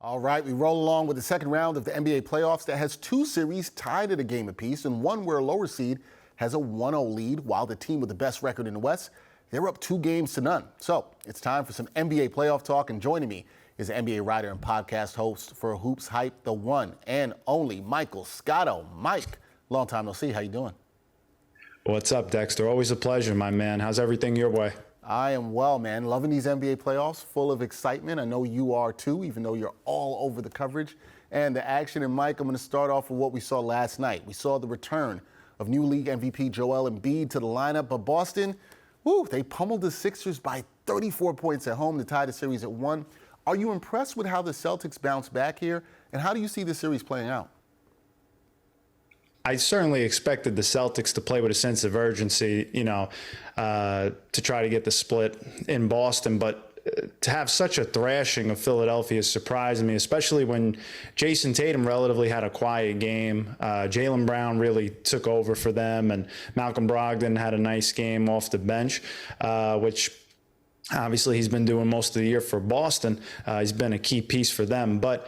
All right, we roll along with the second round of the NBA playoffs that has two series tied at a game apiece and one where a lower seed has a 1-0 lead, while the team with the best record in the West, they're up 2-0. So it's time for some NBA playoff talk, and joining me is NBA writer and podcast host for Hoops Hype, the one and only Michael Scotto. Mike, long time no see. How you doing? What's up, Dexter? Always a pleasure, my man. How's everything your way? I am well, man. Loving these NBA playoffs, full of excitement. I know you are too, even though you're all over the coverage and the action. And Mike, I'm going to start off with what we saw last night. We saw the return of new league MVP Joel Embiid to the lineup, but Boston, they pummeled the Sixers by 34 points at home to tie the series at 1. Are you impressed with how the Celtics bounced back here, and how do you see the series playing out? I certainly expected the Celtics to play with a sense of urgency, to try to get the split in Boston. But to have such a thrashing of Philadelphia surprised me, especially when Jason Tatum relatively had a quiet game. Jaylen Brown really took over for them, and Malcolm Brogdon had a nice game off the bench, which obviously he's been doing most of the year for Boston. He's been a key piece for them. But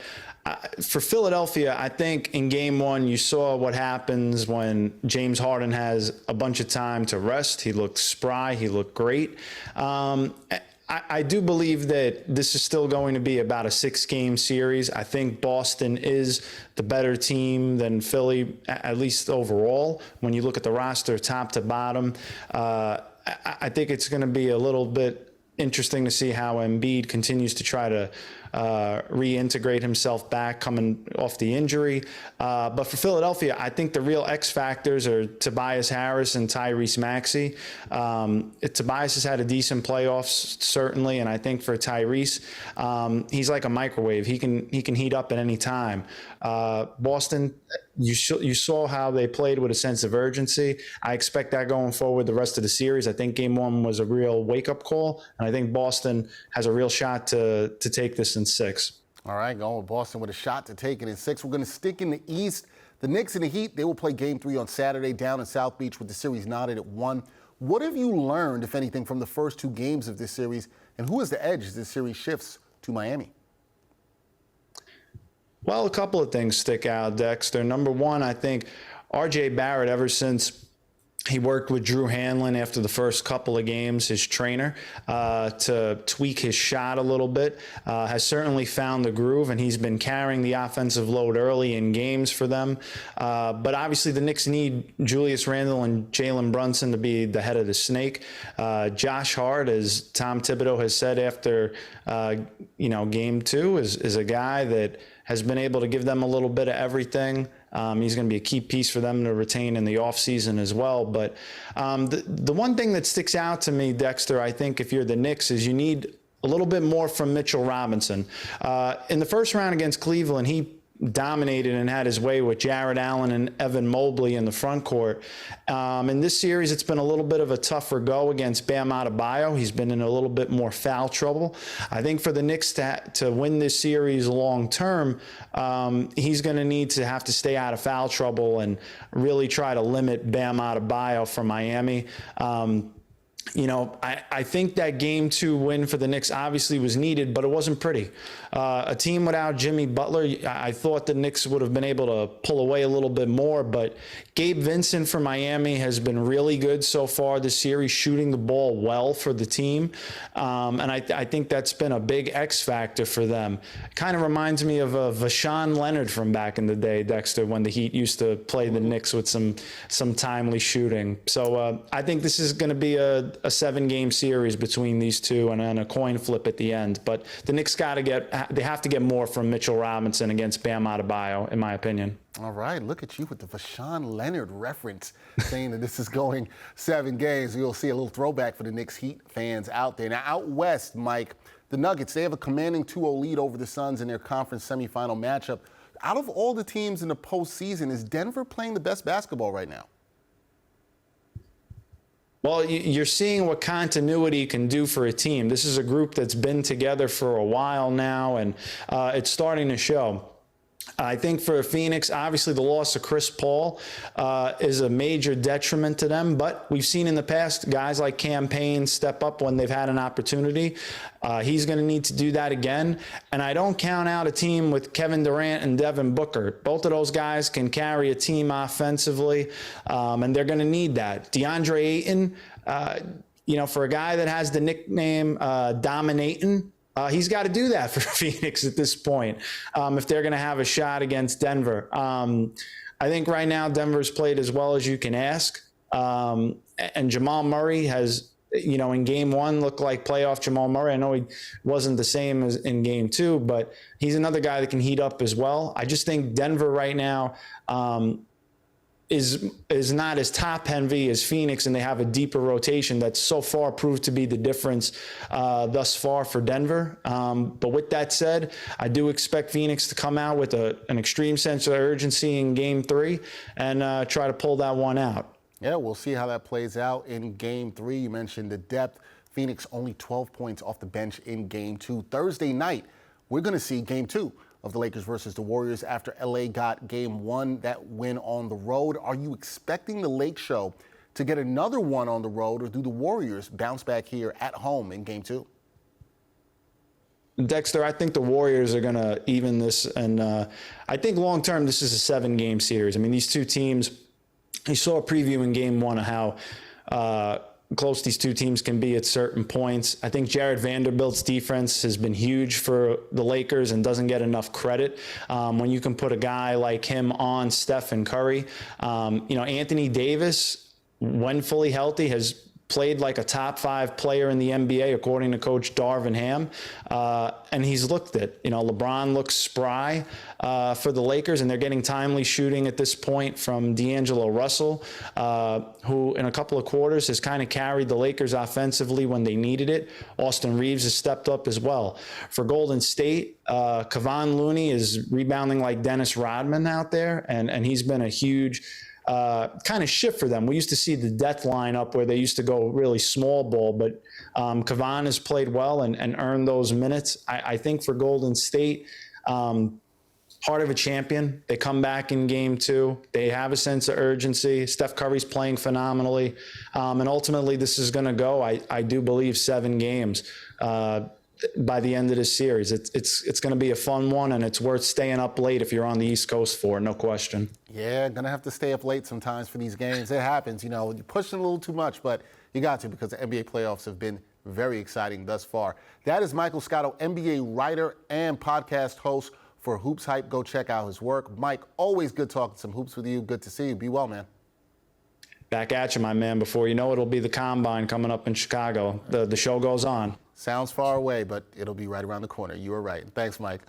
for Philadelphia, I think in game one, you saw what happens when James Harden has a bunch of time to rest. He looked spry. He looked great. I do believe that this is still going to be about a 6-game series. I think Boston is the better team than Philly, at least overall. When you look at the roster top to bottom, I think it's going to be a little bit interesting to see how Embiid continues to try to reintegrate himself back coming off the injury. But for Philadelphia, I think the real X factors are Tobias Harris and Tyrese Maxey. Tobias has had a decent playoffs, certainly, and I think for Tyrese, he's like a microwave. He can heat up at any time. Boston, you saw how they played with a sense of urgency. I expect that going forward the rest of the series. I think game one was a real wake-up call, and I think Boston has a real shot to take this in 6. All right, going with Boston with a shot to take it in 6. We're going to stick in the East. The Knicks and the Heat, they will play Game 3 on Saturday down in South Beach with the series knotted at 1. What have you learned, if anything, from the first 2 games of this series, and who has the edge as this series shifts to Miami? Well, a couple of things stick out, Dexter. Number one, I think R.J. Barrett, ever since he worked with Drew Hanlon after the first couple of games, his trainer, to tweak his shot a little bit, has certainly found the groove, and he's been carrying the offensive load early in games for them. But obviously the Knicks need Julius Randle and Jalen Brunson to be the head of the snake. Josh Hart, as Tom Thibodeau has said after game 2, is a guy that has been able to give them a little bit of everything. He's going to be a key piece for them to retain in the offseason as well. But the one thing that sticks out to me, Dexter, I think if you're the Knicks, is you need a little bit more from Mitchell Robinson. In the first round against Cleveland, he dominated and had his way with Jared Allen and Evan Mobley in the front court. In this series, it's been a little bit of a tougher go against Bam Adebayo. He's been in a little bit more foul trouble. I think for the Knicks to win this series long term, he's going to need to have to stay out of foul trouble and really try to limit Bam Adebayo from Miami. I think that Game 2 win for the Knicks obviously was needed, but it wasn't pretty. A team without Jimmy Butler, I thought the Knicks would have been able to pull away a little bit more, but Gabe Vincent for Miami has been really good so far this series, shooting the ball well for the team. And I think that's been a big X factor for them. Kind of reminds me of Vashawn Leonard from back in the day, Dexter, when the Heat used to play the Knicks with some timely shooting. So I think this is going to be a 7-game series between these two and a coin flip at the end. But the Knicks they have to get more from Mitchell Robinson against Bam Adebayo, in my opinion. All right, look at you with the Vashawn Leonard reference, saying that this is going 7 games. You'll see a little throwback for the Knicks Heat fans out there. Now, out west, Mike, the Nuggets, they have a commanding 2-0 lead over the Suns in their conference semifinal matchup. Out of all the teams in the postseason, is Denver playing the best basketball right now? Well, you're seeing what continuity can do for a team. This is a group that's been together for a while now, and it's starting to show. I think for Phoenix, obviously the loss of Chris Paul is a major detriment to them, but we've seen in the past guys like Cam Payne step up when they've had an opportunity. He's going to need to do that again. And I don't count out a team with Kevin Durant and Devin Booker. Both of those guys can carry a team offensively, and they're going to need that. DeAndre Ayton, for a guy that has the nickname Dominatin', he's got to do that for Phoenix at this point if they're going to have a shot against Denver. I think right now Denver's played as well as you can ask. And Jamal Murray has, in game one looked like playoff Jamal Murray. I know he wasn't the same as in game two, but he's another guy that can heat up as well. I just think Denver right now is not as top heavy as Phoenix, and they have a deeper rotation that's so far proved to be the difference thus far for Denver. But with that said, I do expect Phoenix to come out with an extreme sense of urgency in game three and try to pull that one out. Yeah, we'll see how that plays out in game three. You mentioned the depth. Phoenix only 12 points off the bench in game two. Thursday night, we're going to see game two of the Lakers versus the Warriors after LA got game one, that win on the road. Are you expecting the Lake Show to get another one on the road, or do the Warriors bounce back here at home in game two? Dexter, I think the Warriors are going to even this, and I think long-term this is a 7-game series. I mean, these two teams, you saw a preview in game one of how close these two teams can be at certain points. I think Jared Vanderbilt's defense has been huge for the Lakers and doesn't get enough credit. When you can put a guy like him on Steph and Curry, Anthony Davis, when fully healthy, has played like a top 5 player in the NBA, according to Coach Darvin Ham. And he's looked it. LeBron looks spry for the Lakers, and they're getting timely shooting at this point from D'Angelo Russell, who in a couple of quarters has kind of carried the Lakers offensively when they needed it. Austin Reeves has stepped up as well. For Golden State, Kevon Looney is rebounding like Dennis Rodman out there, and he's been a huge kind of shift for them. We used to see the death lineup where they used to go really small ball, but Kevon has played well and earned those minutes. I think for Golden State, heart of a champion. They come back in game two. They have a sense of urgency. Steph Curry's playing phenomenally. And ultimately, this is going to go, I do believe, 7 games by the end of this series. It's going to be a fun one, and it's worth staying up late if you're on the East Coast for, no question. Yeah, going to have to stay up late sometimes for these games. It happens, you're pushing a little too much, but you got to, because the NBA playoffs have been very exciting thus far. That is Michael Scotto, NBA writer and podcast host for Hoops Hype. Go check out his work. Mike, always good talking some hoops with you. Good to see you. Be well, man. Back at you, my man. Before you know it, it'll be the Combine coming up in Chicago. The show goes on. Sounds far away, but it'll be right around the corner. You were right. Thanks, Mike.